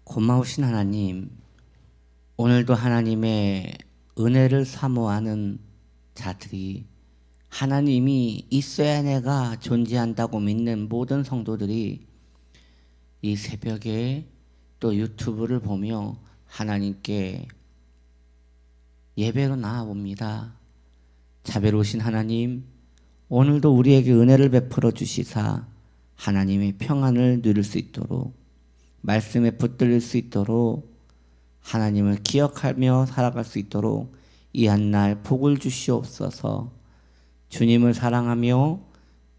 고마우신 하나님, 오늘도 하나님의 은혜를 사모하는 자들이 하나님이 있어야 내가 존재한다고 믿는 모든 성도들이 이 새벽에 또 유튜브를 보며 하나님께 예배로 나아옵니다. 자비로우신 하나님, 오늘도 우리에게 은혜를 베풀어 주시사 하나님의 평안을 누릴 수 있도록, 말씀에 붙들릴 수 있도록, 하나님을 기억하며 살아갈 수 있도록 이 한날 복을 주시옵소서. 주님을 사랑하며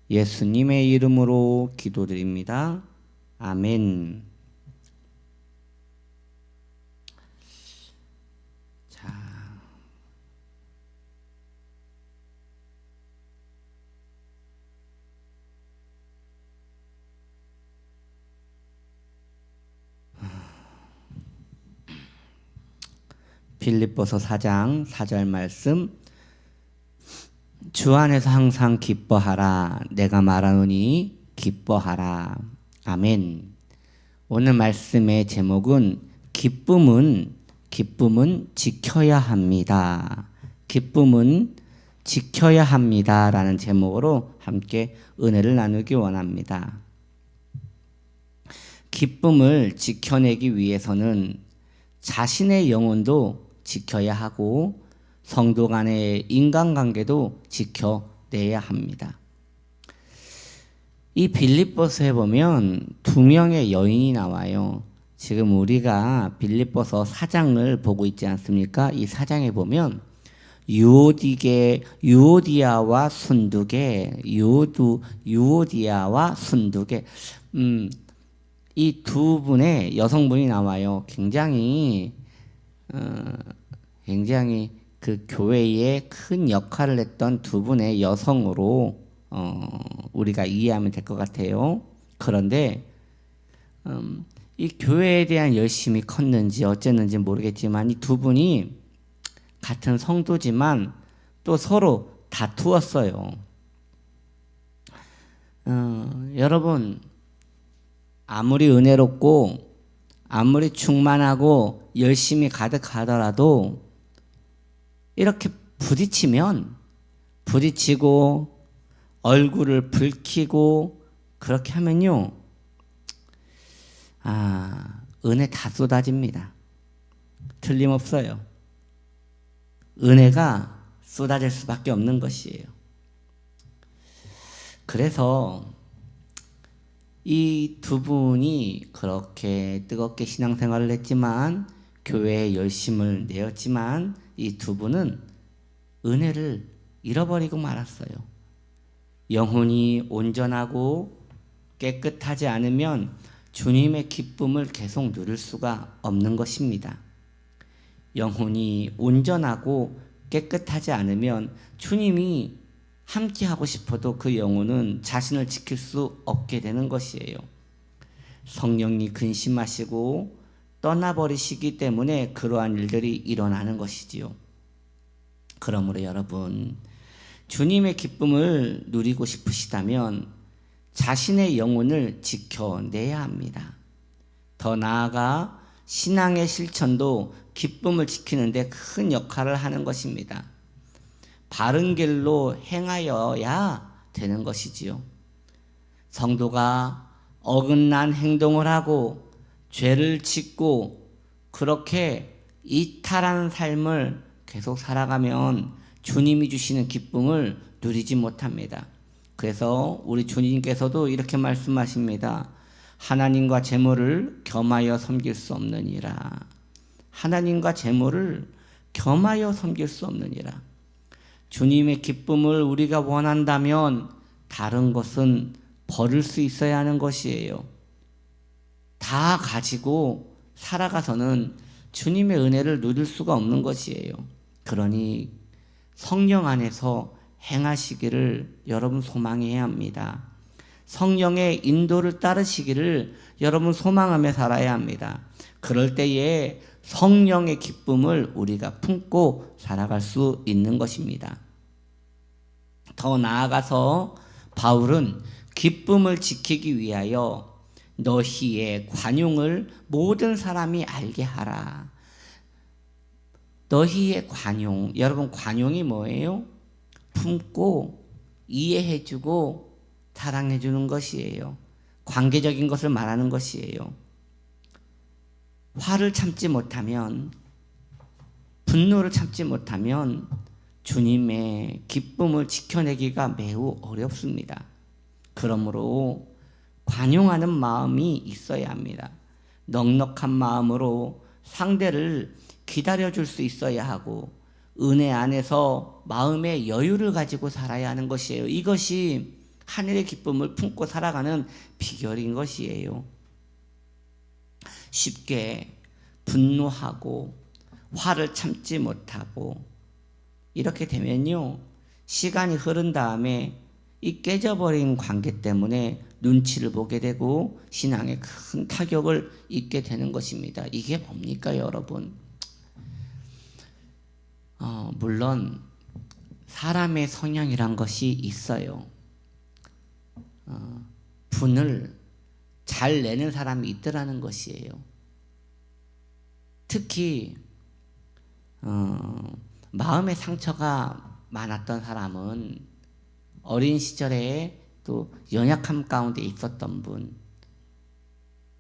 예수님의 이름으로 기도드립니다. 아멘. 자, 빌립보서 4장 4절 말씀, 주 안에서 항상 기뻐하라. 내가 말하노니 기뻐하라. 아멘. 오늘 말씀의 제목은 기쁨은 지켜야 합니다. 기쁨은 지켜야 합니다. 라는 제목으로 함께 은혜를 나누기 원합니다. 기쁨을 지켜내기 위해서는 자신의 영혼도 지켜야 하고 성도 간의 인간관계도 지켜내야 합니다. 이 빌립보서에 보면 두 명의 여인이 나와요. 지금 우리가 빌립보서 4장을 보고 있지 않습니까? 이 4장에 보면 유오디아와 순두계, 유오디아와 순두계, 이 두 분의 여성분이 나와요. 굉장히 그 교회에 큰 역할을 했던 두 분의 여성으로 우리가 이해하면 될 것 같아요. 그런데 이 교회에 대한 열심이 컸는지 어쨌는지 모르겠지만 이 두 분이 같은 성도지만 또 서로 다투었어요. 여러분, 아무리 은혜롭고 아무리 충만하고 열심히 가득하더라도 이렇게 부딪히고 얼굴을 붉히고 그렇게 하면요, 은혜 다 쏟아집니다. 틀림없어요. 은혜가 쏟아질 수밖에 없는 것이에요. 그래서 이 두 분이 그렇게 뜨겁게 신앙생활을 했지만, 교회에 열심을 내었지만 이 두 분은 은혜를 잃어버리고 말았어요. 영혼이 온전하고 깨끗하지 않으면 주님의 기쁨을 계속 누릴 수가 없는 것입니다. 영혼이 온전하고 깨끗하지 않으면 주님이 함께 하고 싶어도 그 영혼은 자신을 지킬 수 없게 되는 것이에요. 성령이 근심하시고 떠나버리시기 때문에 그러한 일들이 일어나는 것이지요. 그러므로 여러분, 주님의 기쁨을 누리고 싶으시다면 자신의 영혼을 지켜내야 합니다. 더 나아가 신앙의 실천도 기쁨을 지키는 데 큰 역할을 하는 것입니다. 바른 길로 행하여야 되는 것이지요. 성도가 어긋난 행동을 하고 죄를 짓고 그렇게 이탈한 삶을 계속 살아가면 주님이 주시는 기쁨을 누리지 못합니다. 그래서 우리 주님께서도 이렇게 말씀하십니다. 하나님과 재물을 겸하여 섬길 수 없느니라. 하나님과 재물을 겸하여 섬길 수 없느니라. 주님의 기쁨을 우리가 원한다면 다른 것은 버릴 수 있어야 하는 것이에요. 다 가지고 살아가서는 주님의 은혜를 누릴 수가 없는 것이에요. 그러니 성령 안에서 행하시기를 여러분 소망해야 합니다. 성령의 인도를 따르시기를 여러분 소망하며 살아야 합니다. 그럴 때에 성령의 기쁨을 우리가 품고 살아갈 수 있는 것입니다. 더 나아가서 바울은 기쁨을 지키기 위하여 너희의 관용을 모든 사람이 알게 하라. 너희의 관용, 여러분 관용이 뭐예요? 품고 이해해주고 사랑해주는 것이에요. 관계적인 것을 말하는 것이에요. 화를 참지 못하면, 분노를 참지 못하면 주님의 기쁨을 지켜내기가 매우 어렵습니다. 그러므로 관용하는 마음이 있어야 합니다. 넉넉한 마음으로 상대를 기다려줄 수 있어야 하고 은혜 안에서 마음의 여유를 가지고 살아야 하는 것이에요. 이것이 하늘의 기쁨을 품고 살아가는 비결인 것이에요. 쉽게 분노하고 화를 참지 못하고 이렇게 되면요, 시간이 흐른 다음에 이 깨져버린 관계 때문에 눈치를 보게 되고 신앙에 큰 타격을 입게 되는 것입니다. 이게 뭡니까, 여러분? 물론 사람의 성향이란 것이 있어요. 분을 잘 내는 사람이 있더라는 것이에요. 특히 마음의 상처가 많았던 사람은 어린 시절에 또 연약함 가운데 있었던 분,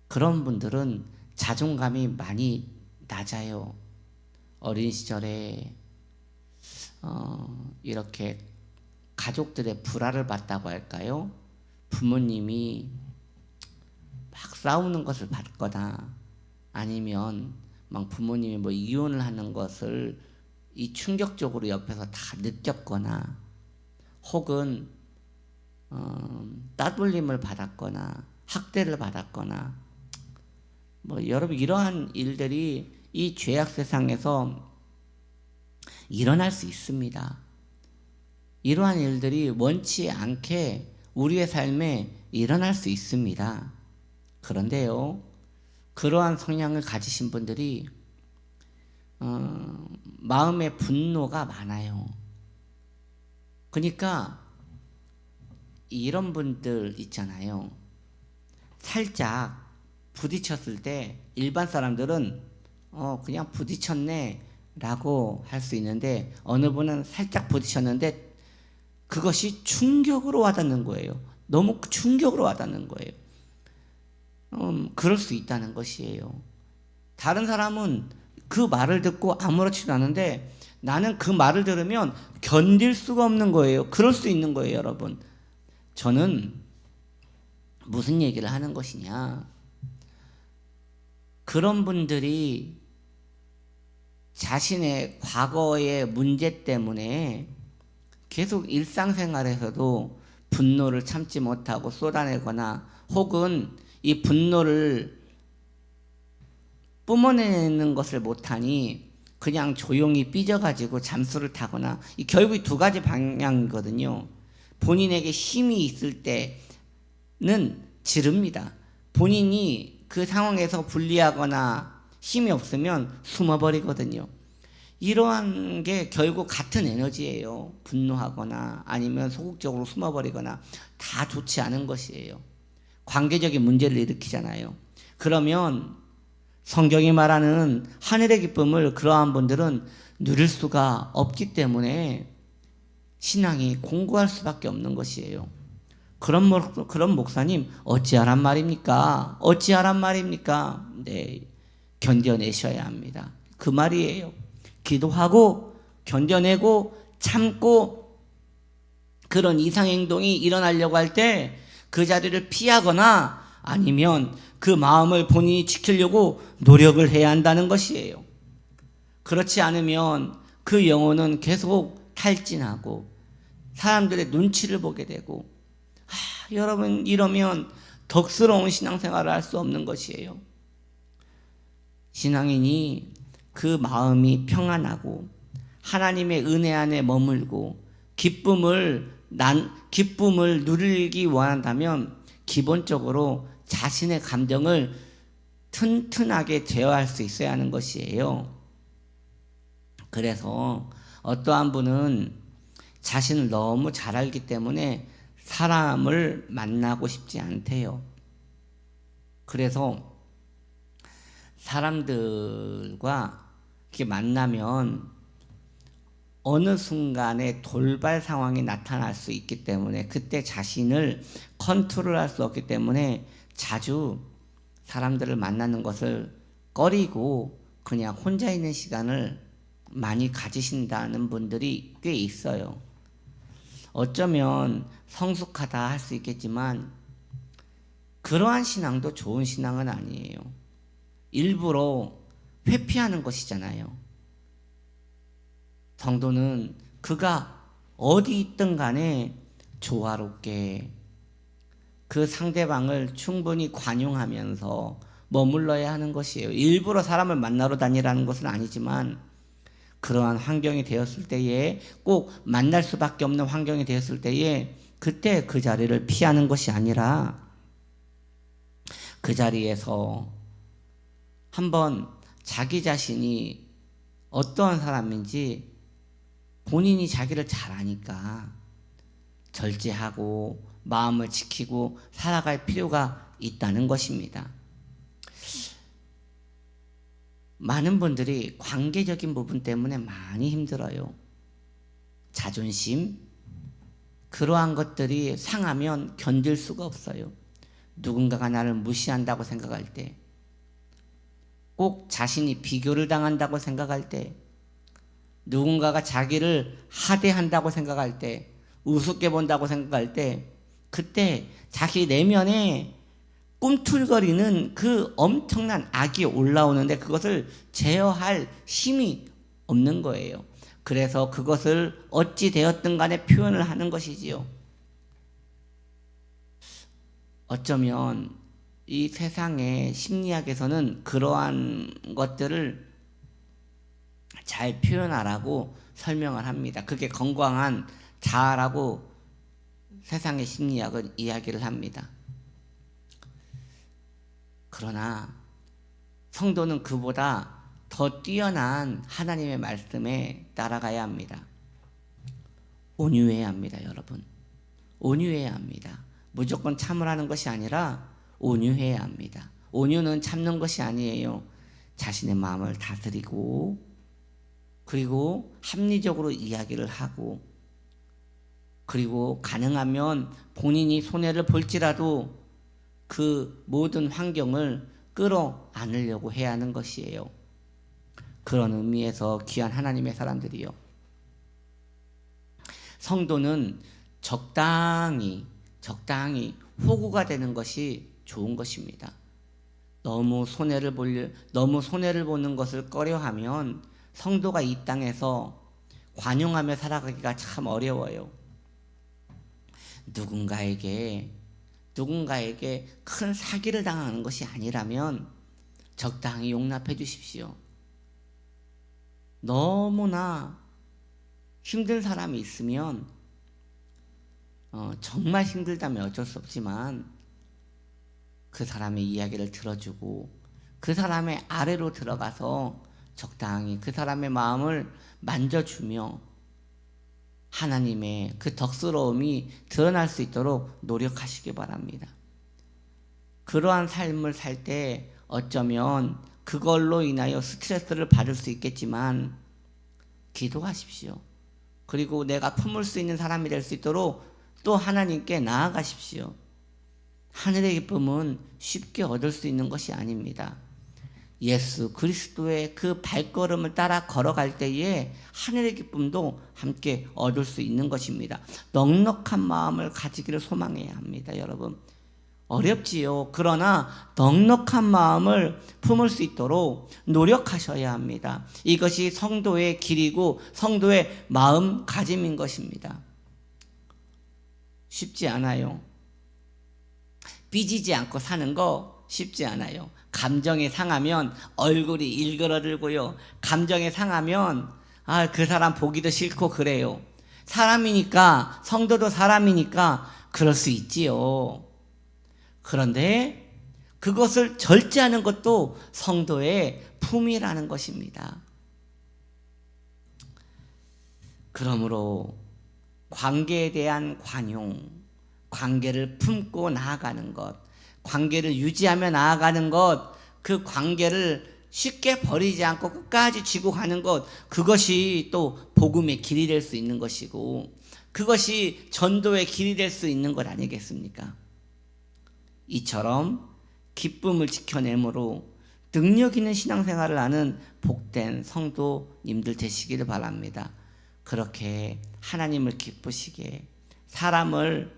그런 분들은 자존감이 많이 낮아요. 어린 시절에 이렇게 가족들의 불화를 봤다고 할까요? 부모님이 막 싸우는 것을 봤거나 아니면 막 부모님이 뭐 이혼을 하는 것을 이 충격적으로 옆에서 다 느꼈거나 혹은 따돌림을 받았거나 학대를 받았거나 뭐 여러분 이러한 일들이 이 죄악 세상에서 일어날 수 있습니다. 이러한 일들이 원치 않게 우리의 삶에 일어날 수 있습니다. 그런데요, 그러한 성향을 가지신 분들이 마음의 분노가 많아요. 그러니까 이런 분들 있잖아요. 살짝 부딪혔을 때 일반 사람들은 그냥 부딪혔네 라고 할 수 있는데 어느 분은 살짝 부딪혔는데 그것이 충격으로 와닿는 거예요. 너무 충격으로 와닿는 거예요. 그럴 수 있다는 것이에요. 다른 사람은 그 말을 듣고 아무렇지도 않은데 나는 그 말을 들으면 견딜 수가 없는 거예요. 그럴 수 있는 거예요, 여러분. 저는 무슨 얘기를 하는 것이냐, 그런 분들이 자신의 과거의 문제 때문에 계속 일상생활에서도 분노를 참지 못하고 쏟아내거나 혹은 이 분노를 뿜어내는 것을 못하니 그냥 조용히 삐져가지고 잠수를 타거나, 결국 두 가지 방향이거든요. 본인에게 힘이 있을 때는 지릅니다. 본인이 그 상황에서 불리하거나 힘이 없으면 숨어버리거든요. 이러한 게 결국 같은 에너지예요. 분노하거나 아니면 소극적으로 숨어버리거나 다 좋지 않은 것이에요. 관계적인 문제를 일으키잖아요. 그러면 성경이 말하는 하늘의 기쁨을 그러한 분들은 누릴 수가 없기 때문에 신앙이 공고할 수밖에 없는 것이에요. 그런 목사님 어찌하란 말입니까? 어찌하란 말입니까? 네, 견뎌내셔야 합니다. 그 말이에요. 기도하고 견뎌내고 참고 그런 이상행동이 일어나려고 할 때 그 자리를 피하거나 아니면 그 마음을 본인이 지키려고 노력을 해야 한다는 것이에요. 그렇지 않으면 그 영혼은 계속 탈진하고 사람들의 눈치를 보게 되고, 여러분 이러면 덕스러운 신앙생활을 할 수 없는 것이에요. 신앙인이 그 마음이 평안하고 하나님의 은혜 안에 머물고 기쁨을 누리기 원한다면 기본적으로 자신의 감정을 튼튼하게 제어할 수 있어야 하는 것이에요. 그래서 어떠한 분은 자신을 너무 잘 알기 때문에 사람을 만나고 싶지 않대요. 그래서 사람들과 이렇게 만나면 어느 순간에 돌발 상황이 나타날 수 있기 때문에 그때 자신을 컨트롤할 수 없기 때문에 자주 사람들을 만나는 것을 꺼리고 그냥 혼자 있는 시간을 많이 가지신다는 분들이 꽤 있어요. 어쩌면 성숙하다 할 수 있겠지만 그러한 신앙도 좋은 신앙은 아니에요. 일부러 회피하는 것이잖아요. 성도는 그가 어디 있든 간에 조화롭게 그 상대방을 충분히 관용하면서 머물러야 하는 것이에요. 일부러 사람을 만나러 다니라는 것은 아니지만 그러한 환경이 되었을 때에 꼭 만날 수밖에 없는 환경이 되었을 때에 그때 그 자리를 피하는 것이 아니라 그 자리에서 한번 자기 자신이 어떠한 사람인지 본인이 자기를 잘 아니까 절제하고 마음을 지키고 살아갈 필요가 있다는 것입니다. 많은 분들이 관계적인 부분 때문에 많이 힘들어요. 자존심, 그러한 것들이 상하면 견딜 수가 없어요. 누군가가 나를 무시한다고 생각할 때, 꼭 자신이 비교를 당한다고 생각할 때, 누군가가 자기를 하대한다고 생각할 때, 우습게 본다고 생각할 때, 그때 자기 내면에 꿈틀거리는 그 엄청난 악이 올라오는데 그것을 제어할 힘이 없는 거예요. 그래서 그것을 어찌 되었든 간에 표현을 하는 것이지요. 어쩌면 이 세상의 심리학에서는 그러한 것들을 잘 표현하라고 설명을 합니다. 그게 건강한 자아라고 세상의 심리학은 이야기를 합니다. 그러나 성도는 그보다 더 뛰어난 하나님의 말씀에 따라가야 합니다. 온유해야 합니다, 여러분. 온유해야 합니다. 무조건 참으라는 것이 아니라 온유해야 합니다. 온유는 참는 것이 아니에요. 자신의 마음을 다스리고 그리고 합리적으로 이야기를 하고 그리고 가능하면 본인이 손해를 볼지라도 그 모든 환경을 끌어안으려고 해야 하는 것이에요. 그런 의미에서 귀한 하나님의 사람들이요. 성도는 적당히 호구가 되는 것이 좋은 것입니다. 너무 손해를 보는 것을 꺼려하면 성도가 이 땅에서 관용하며 살아가기가 참 어려워요. 누군가에게 큰 사기를 당하는 것이 아니라면 적당히 용납해 주십시오. 너무나 힘든 사람이 있으면 정말 힘들다면 어쩔 수 없지만 그 사람의 이야기를 들어주고 그 사람의 아래로 들어가서 적당히 그 사람의 마음을 만져주며 하나님의 그 덕스러움이 드러날 수 있도록 노력하시기 바랍니다. 그러한 삶을 살 때 어쩌면 그걸로 인하여 스트레스를 받을 수 있겠지만 기도하십시오. 그리고 내가 품을 수 있는 사람이 될 수 있도록 또 하나님께 나아가십시오. 하늘의 기쁨은 쉽게 얻을 수 있는 것이 아닙니다. 예수 그리스도의 그 발걸음을 따라 걸어갈 때에 하늘의 기쁨도 함께 얻을 수 있는 것입니다. 넉넉한 마음을 가지기를 소망해야 합니다, 여러분. 어렵지요. 그러나 넉넉한 마음을 품을 수 있도록 노력하셔야 합니다. 이것이 성도의 길이고 성도의 마음가짐인 것입니다. 쉽지 않아요. 삐지지 않고 사는 거 쉽지 않아요. 감정이 상하면 얼굴이 일그러들고요. 감정이 상하면 그 사람 보기도 싫고 그래요. 사람이니까, 성도도 사람이니까 그럴 수 있지요. 그런데 그것을 절제하는 것도 성도의 품이라는 것입니다. 그러므로 관계에 대한 관용, 관계를 품고 나아가는 것, 관계를 유지하며 나아가는 것, 그 관계를 쉽게 버리지 않고 끝까지 쥐고 가는 것, 그것이 또 복음의 길이 될 수 있는 것이고, 그것이 전도의 길이 될 수 있는 것 아니겠습니까? 이처럼 기쁨을 지켜내므로 능력 있는 신앙생활을 하는 복된 성도님들 되시기를 바랍니다. 그렇게 하나님을 기쁘시게 사람을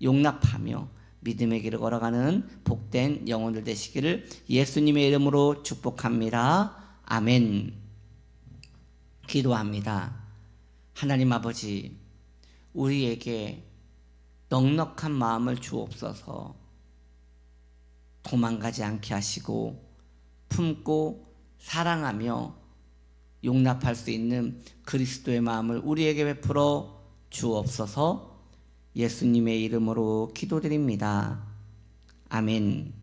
용납하며 믿음의 길을 걸어가는 복된 영혼들 되시기를 예수님의 이름으로 축복합니다. 아멘. 기도합니다. 하나님 아버지, 우리에게 넉넉한 마음을 주옵소서. 도망가지 않게 하시고 품고 사랑하며 용납할 수 있는 그리스도의 마음을 우리에게 베풀어 주옵소서. 예수님의 이름으로 기도드립니다. 아멘.